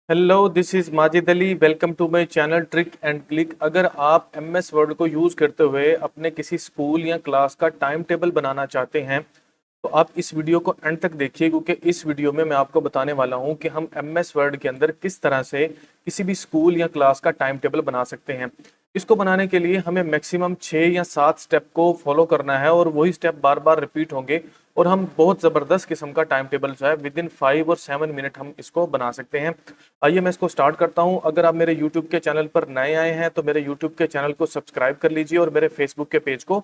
Hello, this is Majid Ali. Welcome to my channel trick and click. अगर आप M S word को use करते हुए अपने किसी स्कूल या क्लास का टाइम टेबल बनाना चाहते हैं तो आप इस वीडियो को एंड तक देखिए, क्योंकि इस वीडियो में मैं आपको बताने वाला हूं कि हम एम एस वर्ड के अंदर किस तरह से किसी भी स्कूल या क्लास का टाइम टेबल बना सकते हैं। इसको बनाने के लिए हमें मैक्सिमम 6 या 7 स्टेप को फॉलो करना है और वही स्टेप बार बार रिपीट होंगे और हम बहुत ज़बरदस्त किस्म का टाइम टेबल जो है विद इन 5 और 7 मिनट हम इसको बना सकते हैं। आइए मैं इसको स्टार्ट करता हूं। अगर आप मेरे यूट्यूब के चैनल पर नए आए हैं तो मेरे यूट्यूब के चैनल को सब्सक्राइब कर लीजिए और मेरे फेसबुक के पेज को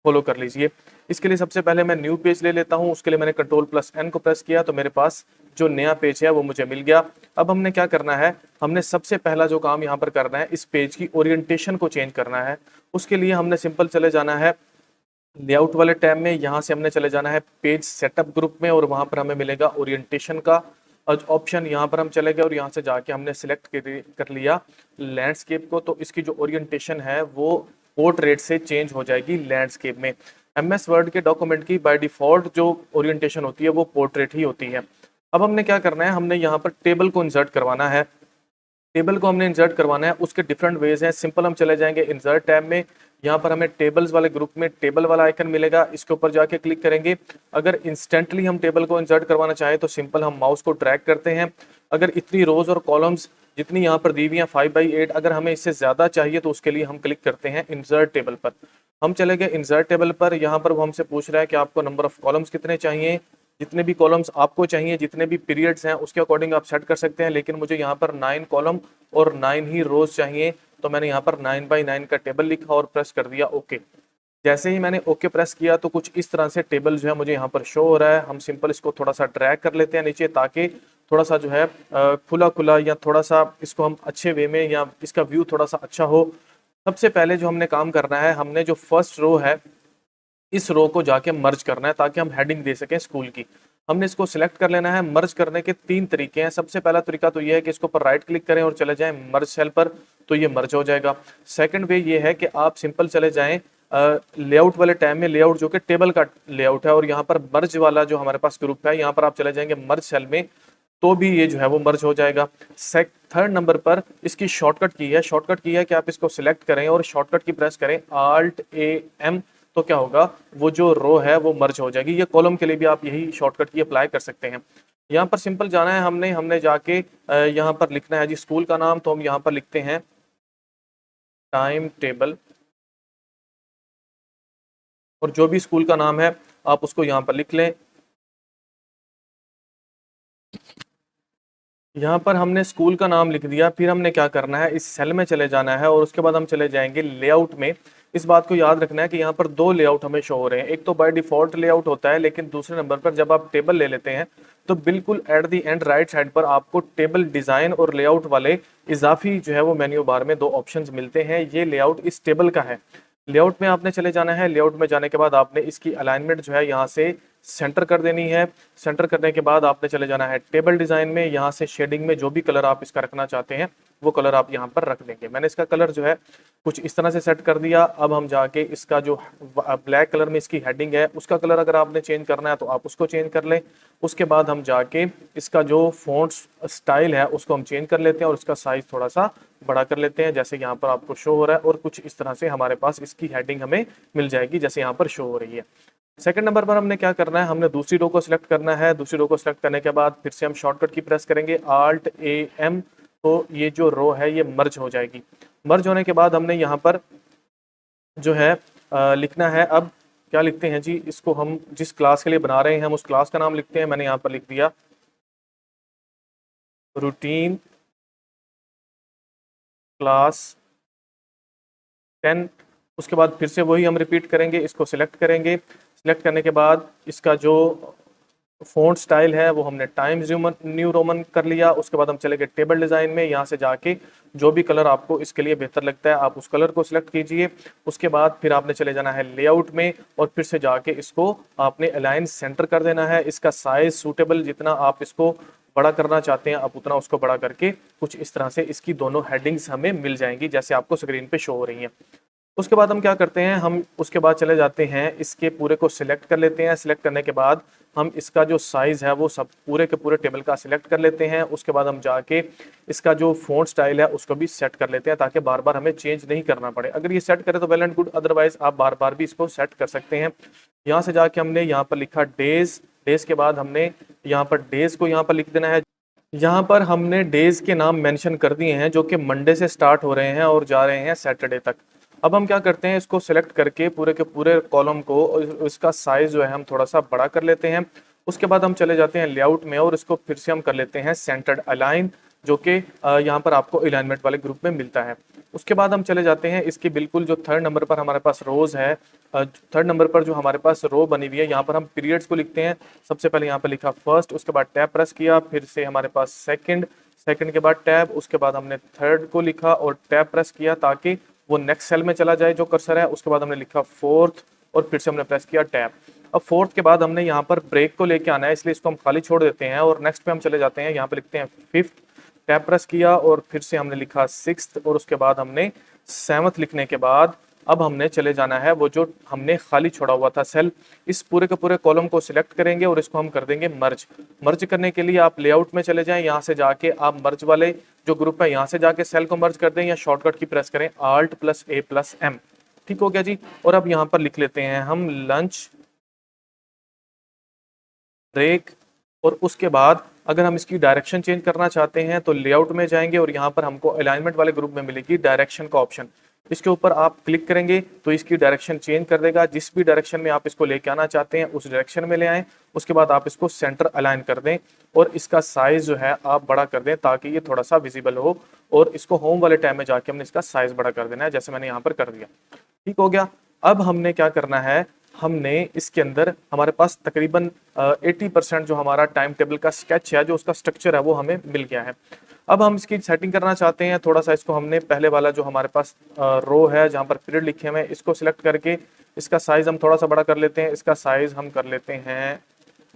फॉलो कर लीजिए। इसके लिए सबसे पहले मैं न्यू पेज ले लेता हूं। उसके लिए मैंने कंट्रोल+N को प्रेस किया तो मेरे पास जो नया पेज है वो मुझे मिल गया। अब हमने क्या करना है, हमने सबसे पहला जो काम यहाँ पर करना है, इस पेज की ओरिएंटेशन को चेंज करना है। उसके लिए हमने सिंपल चले जाना है लेआउट वाले टैब में। यहाँ से हमने चले जाना है पेज सेटअप ग्रुप में और वहाँ पर हमें मिलेगा ओरिएंटेशन का ऑप्शन। यहाँ पर हम चले गए और यहाँ से जाके हमने सिलेक्ट कर लिया लैंडस्केप को। तो इसकी जो ओरिएंटेशन है वो पोर्ट्रेट से चेंज हो जाएगी लैंडस्केप में। एम एस वर्ड के डॉक्यूमेंट की बाय डिफॉल्ट जो ओरिएंटेशन होती है वो पोर्ट्रेट ही होती है। अब हमने क्या करना है, हमने यहाँ पर टेबल को इंसर्ट करवाना है। टेबल को हमने इंसर्ट करवाना है, उसके डिफरेंट वेज हैं। सिंपल हम चले जाएंगे इंसर्ट टैब में। यहाँ पर हमें टेबल्स वाले ग्रुप में टेबल वाला आइकन मिलेगा, इसके ऊपर जाके क्लिक करेंगे। अगर इंस्टेंटली हम टेबल को इंसर्ट करवाना चाहें तो सिंपल हम माउस को ड्रैग करते हैं। अगर इतनी रोज और कॉलम्स जितनी यहाँ पर दी हुई हैं 5x8, अगर हमें इससे ज़्यादा चाहिए तो उसके लिए हम क्लिक करते हैं इंसर्ट टेबल पर। हम चले गए इंसर्ट टेबल पर। यहाँ पर वो हमसे पूछ रहा है कि आपको नंबर ऑफ कॉलम्स कितने चाहिए। जितने भी कॉलम्स आपको चाहिए, जितने भी पीरियड्स हैं उसके अकॉर्डिंग आप सेट कर सकते हैं, लेकिन मुझे यहाँ पर 9 कॉलम और 9 ही रोज चाहिए। तो मैंने यहाँ पर 9x9 का टेबल लिखा और प्रेस कर दिया ओके। जैसे ही मैंने ओके प्रेस किया तो कुछ इस तरह से टेबल जो है मुझे यहाँ पर शो हो रहा है। हम सिंपल इसको थोड़ा सा ड्रैग कर लेते हैं नीचे, ताकि थोड़ा सा जो है खुला खुला या थोड़ा सा इसको हम अच्छे वे में या इसका व्यू थोड़ा सा अच्छा हो। सबसे पहले जो हमने काम करना है, हमने जो फर्स्ट रो है इस रो को जाके मर्ज करना है ताकि हम हेडिंग दे सकें स्कूल की। हमने इसको सिलेक्ट कर लेना है। मर्ज करने के 3 तरीके हैं। सबसे पहला तरीका तो ये है कि इसको पर राइट क्लिक करें और चले जाएं मर्ज सेल पर, तो ये मर्ज हो जाएगा। सेकंड वे ये है कि आप सिंपल चले जाएं लेआउट वाले टैब में, लेआउट जो कि टेबल का लेआउट है, और यहाँ पर मर्ज वाला जो हमारे पास ग्रुप है यहाँ पर आप चले जाएंगे मर्ज सेल में, तो भी ये जो है वो मर्ज हो जाएगा। थर्ड नंबर पर इसकी शॉर्टकट की है। शॉर्टकट की है कि आप इसको सिलेक्ट करें और शॉर्टकट की प्रेस करें Alt+A+M, तो क्या होगा, वो जो रो है वो मर्ज हो जाएगी। ये कॉलम के लिए भी आप यही शॉर्टकट की अप्लाई कर सकते हैं। यहाँ पर सिंपल जाना है, हमने जाके यहाँ पर लिखना है जी स्कूल का नाम। तो हम यहाँ पर लिखते हैं टाइम टेबल, और जो भी स्कूल का नाम है आप उसको यहाँ पर लिख लें। यहाँ पर हमने स्कूल का नाम लिख दिया। फिर हमने क्या करना है, इस सेल में चले जाना है और उसके बाद हम चले जाएंगे लेआउट में। इस बात को याद रखना है कि यहाँ पर 2 लेआउट हमें शो हो रहे हैं। एक तो बाय डिफॉल्ट लेआउट होता है, लेकिन दूसरे नंबर पर जब आप टेबल ले लेते हैं तो बिल्कुल at the and right side पर आपको टेबल डिजाइन और लेआउट वाले इजाफी जो है वो मेन्यू बार में 2 ऑप्शंस मिलते हैं। ये लेआउट इस टेबल का है। लेआउट में आपने चले जाना है। लेआउट में जाने के बाद आपने इसकी अलाइनमेंट जो है यहाँ से सेंटर कर देनी है। सेंटर करने के बाद आपने चले जाना है टेबल डिजाइन में। यहाँ से शेडिंग में जो भी कलर आप इसका रखना चाहते हैं वो कलर आप यहाँ पर रख देंगे। मैंने इसका कलर जो है कुछ इस तरह से सेट कर दिया। अब हम जाके इसका जो ब्लैक कलर में इसकी हेडिंग है उसका कलर अगर आपने चेंज करना है तो आप उसको चेंज कर लें। उसके बाद हम जाके इसका जो फॉन्ट स्टाइल है उसको हम चेंज कर लेते हैं और उसका साइज थोड़ा सा बड़ा कर लेते हैं, जैसे यहाँ पर आपको शो हो रहा है। और कुछ इस तरह से हमारे पास इसकी हेडिंग हमें मिल जाएगी जैसे यहाँ पर शो हो रही है। सेकंड नंबर पर हमने क्या करना है, हमने दूसरी रो को सिलेक्ट करना है। दूसरी रो को सिलेक्ट करने के बाद फिर से हम शॉर्टकट की प्रेस करेंगे Alt+A+M, तो ये जो रो है ये मर्ज हो जाएगी। मर्ज होने के बाद हमने यहाँ पर जो है लिखना है। अब क्या लिखते हैं जी, इसको हम जिस क्लास के लिए बना रहे हैं हम उस क्लास का नाम लिखते हैं। मैंने यहाँ पर लिख दिया रूटीन क्लास 10। उसके बाद फिर से वही हम रिपीट करेंगे, इसको सिलेक्ट करेंगे। सिलेक्ट करने के बाद इसका जो फ़ॉन्ट स्टाइल है वो हमने टाइम्स न्यू रोमन कर लिया। उसके बाद हम चले गए टेबल डिज़ाइन में। यहाँ से जाके जो भी कलर आपको इसके लिए बेहतर लगता है आप उस कलर को सिलेक्ट कीजिए। उसके बाद फिर आपने चले जाना है लेआउट में और फिर से जाके इसको आपने अलाइन सेंटर कर देना है। इसका साइज सूटेबल, जितना आप इसको बड़ा करना चाहते हैं आप उतना उसको बड़ा करके कुछ इस तरह से इसकी दोनों हेडिंग्स हमें मिल जाएंगी जैसे आपको स्क्रीन पे शो हो रही हैं। उसके बाद हम क्या करते हैं, हम उसके बाद चले जाते हैं इसके पूरे को सिलेक्ट कर लेते हैं। सिलेक्ट करने के बाद हम इसका जो साइज़ है वो सब पूरे के पूरे टेबल का सिलेक्ट कर लेते हैं। उसके बाद हम जाके इसका जो फ़ॉन्ट स्टाइल है उसको भी सेट कर लेते हैं ताकि बार बार हमें चेंज नहीं करना पड़े। अगर ये सेट करें तो वेल एंड गुड, अदरवाइज आप बार बार भी इसको सेट कर सकते हैं। यहाँ से जाके हमने यहाँ पर लिखा डेज, डेज के बाद हमने यहाँ पर डेज को यहाँ पर लिख देना है। यहाँ पर हमने डेज के नाम मेंशन कर दिए हैं जो कि मंडे से स्टार्ट हो रहे हैं और जा रहे हैं सैटरडे तक। अब हम क्या करते हैं, इसको सिलेक्ट करके पूरे के पूरे कॉलम को, इसका साइज जो है हम थोड़ा सा बड़ा कर लेते हैं। उसके बाद हम चले जाते हैं लेआउट में और इसको फिर से हम कर लेते हैं सेंटर्ड अलाइन, जो कि यहाँ पर आपको अलाइनमेंट वाले ग्रुप में मिलता है। उसके बाद हम चले जाते हैं इसके बिल्कुल जो थर्ड नंबर पर हमारे पास रोज है, थर्ड नंबर पर जो हमारे पास रो बनी हुई है, यहाँ पर हम पीरियड्स को लिखते हैं। सबसे पहले यहाँ पर लिखा फर्स्ट, उसके बाद टैब प्रेस किया, फिर से हमारे पास सेकंड, सेकंड के बाद टैब, उसके बाद हमने थर्ड को लिखा और टैब प्रेस किया ताकि वो नेक्स्ट सेल में चला जाए जो कर्सर है। उसके बाद हमने लिखा फोर्थ और फिर से हमने प्रेस किया टैब। अब फोर्थ के बाद हमने यहाँ पर ब्रेक को लेके आना है, इसलिए इसको हम खाली छोड़ देते हैं और नेक्स्ट पे हम चले जाते हैं। यहाँ पे लिखते हैं फिफ्थ, टैब प्रेस किया और फिर से हमने लिखा सिक्स्थ और उसके बाद हमने सेवंथ लिखने के बाद अब हमने चले जाना है वो जो हमने खाली छोड़ा हुआ था सेल, इस पूरे के पूरे कॉलम को सिलेक्ट करेंगे और इसको हम कर देंगे मर्ज। मर्ज करने के लिए आप लेआउट में चले जाएं, यहाँ से जाके आप मर्ज वाले जो ग्रुप है यहाँ से जाके सेल को मर्ज कर दें या शॉर्टकट की प्रेस करें Alt+A+M। ठीक हो गया जी। और अब यहाँ पर लिख लेते हैं हम लंच ब्रेक और उसके बाद अगर हम इसकी डायरेक्शन चेंज करना चाहते हैं तो लेआउट में जाएंगे और यहाँ पर हमको अलाइनमेंट वाले ग्रुप में मिलेगी डायरेक्शन का ऑप्शन। इसके ऊपर आप क्लिक करेंगे तो इसकी डायरेक्शन चेंज कर देगा। जिस भी डायरेक्शन में आप इसको लेके आना चाहते हैं उस डायरेक्शन में ले आएं। उसके बाद आप इसको सेंटर अलाइन कर दें और इसका साइज जो है आप बड़ा कर दें ताकि ये थोड़ा सा विजिबल हो, और इसको होम वाले टैब में जाके हमने इसका साइज बड़ा कर देना है, जैसे मैंने यहाँ पर कर दिया। ठीक हो गया। अब हमने क्या करना है, हमने इसके अंदर हमारे पास तकरीबन 80% जो हमारा टाइम टेबल का स्केच है, जो उसका स्ट्रक्चर है वो हमें मिल गया है। अब हम इसकी सेटिंग करना चाहते हैं थोड़ा सा, इसको हमने पहले वाला जो हमारे पास रो है जहाँ पर पीरियड लिखे हुए हैं इसको सिलेक्ट करके इसका साइज हम थोड़ा सा बड़ा कर लेते हैं। इसका साइज हम कर लेते हैं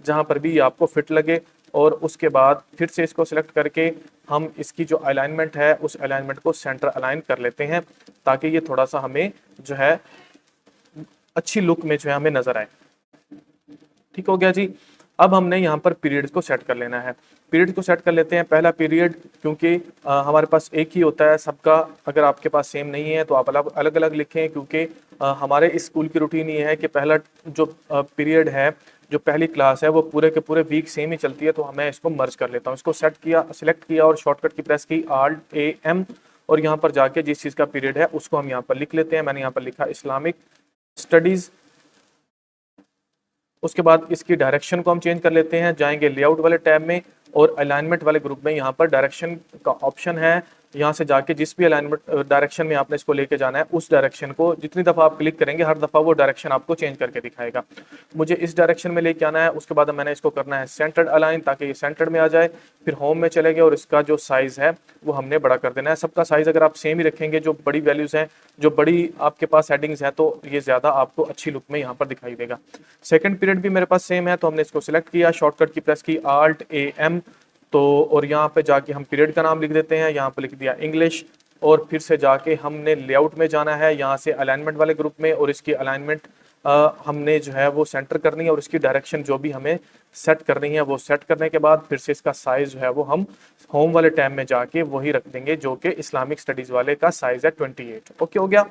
जहाँ पर भी आपको फिट लगे, और उसके बाद फिर से इसको सिलेक्ट करके हम इसकी जो अलाइनमेंट है उस अलाइनमेंट को सेंटर अलाइन कर लेते हैं ताकि ये थोड़ा सा हमें जो है अच्छी लुक में जो है हमें नजर आए। ठीक हो गया जी। अब हमने यहाँ पर पीरियड को सेट कर लेना है। पीरियड को सेट कर लेते हैं। पहला पीरियड क्योंकि हमारे पास एक ही होता है सबका, अगर आपके पास सेम नहीं है तो आप अलग अलग लिखें, क्योंकि हमारे इस स्कूल की रूटीन ये है कि पहला जो पीरियड है, जो पहली क्लास है वो पूरे के पूरे वीक सेम ही चलती है, तो मैं इसको मर्ज कर लेता हूँ। इसको सेट किया, सिलेक्ट किया और शॉर्टकट की प्रेस की Alt+A+M, और यहाँ पर जाके जिस चीज़ का पीरियड है उसको हम यहाँ पर लिख लेते हैं। मैंने यहाँ पर लिखा इस्लामिक स्टडीज। उसके बाद इसकी डायरेक्शन को हम चेंज कर लेते हैं, जाएंगे लेआउट वाले टैब में और अलाइनमेंट वाले ग्रुप में यहाँ पर डायरेक्शन का ऑप्शन है। यहाँ से जाके जिस भी अलाइनमेंट डायरेक्शन में आपने इसको लेके जाना है उस डायरेक्शन को जितनी दफ़ा आप क्लिक करेंगे हर दफ़ा वो डायरेक्शन आपको चेंज करके दिखाएगा। मुझे इस डायरेक्शन में लेके आना है। उसके बाद मैंने इसको करना है सेंटर्ड अलाइन ताकि ये सेंटर्ड में आ जाए। फिर होम में चले गए और इसका जो साइज़ है वो हमने बड़ा कर देना है। सबका साइज़ अगर आप सेम ही रखेंगे, जो बड़ी वैल्यूज़ हैं, जो बड़ी आपके पास हेडिंग्स हैं, तो ये ज़्यादा आपको अच्छी लुक में यहाँ पर दिखाई देगा। सेकेंड पीरियड भी मेरे पास सेम है, तो हमने इसको सिलेक्ट किया, शॉर्टकट की प्रेस की Alt+A+M, तो और यहाँ पे जाके हम पीरियड का नाम लिख देते हैं, यहाँ पे लिख दिया इंग्लिश, और फिर से जाके हमने लेआउट में जाना है, यहाँ से अलाइनमेंट वाले ग्रुप में, और इसकी अलाइनमेंट हमने जो है वो सेंटर करनी है और इसकी डायरेक्शन जो भी हमें सेट करनी है वो सेट करने के बाद फिर से इसका साइज जो है वो हम होम वाले टैब में जाके वही रख देंगे जो कि इस्लामिक स्टडीज वाले का साइज है 28। ओके हो गया।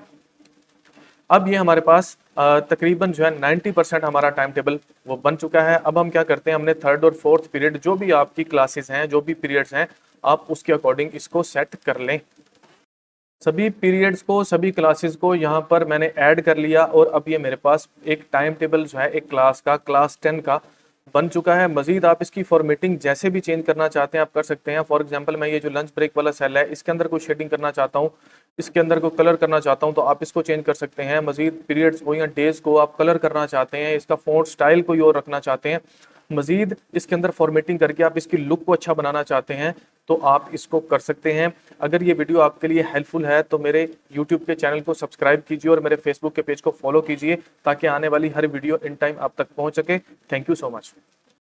अब ये हमारे पास तकरीबन जो है 90% हमारा टाइम टेबल वो बन चुका है। अब हम क्या करते हैं, हमने थर्ड और फोर्थ पीरियड जो भी आपकी क्लासेस हैं, जो भी पीरियड्स हैं, आप उसके अकॉर्डिंग इसको सेट कर लें। सभी पीरियड्स को, सभी क्लासेस को यहाँ पर मैंने ऐड कर लिया और अब ये मेरे पास एक टाइम टेबल जो है एक क्लास का, क्लास 10 का बन चुका है। मजीद आप इसकी फॉर्मेटिंग जैसे भी चेंज करना चाहते हैं आप कर सकते हैं। फॉर एग्जांपल मैं ये जो लंच ब्रेक वाला सेल है इसके अंदर कोई शेडिंग करना चाहता हूँ, इसके अंदर को कलर करना चाहता हूँ, तो आप इसको चेंज कर सकते हैं। मजीद पीरियड्स को या डेज को आप कलर करना चाहते हैं, इसका फॉन्ट स्टाइल कोई और रखना चाहते हैं, मजीद इसके अंदर फॉर्मेटिंग करके आप इसकी लुक को अच्छा बनाना चाहते हैं तो आप इसको कर सकते हैं। अगर ये वीडियो आपके लिए हेल्पफुल है तो मेरे YouTube के चैनल को सब्सक्राइब कीजिए और मेरे Facebook के पेज को फॉलो कीजिए ताकि आने वाली हर वीडियो इन टाइम आप तक पहुंच सके। Thank you so much.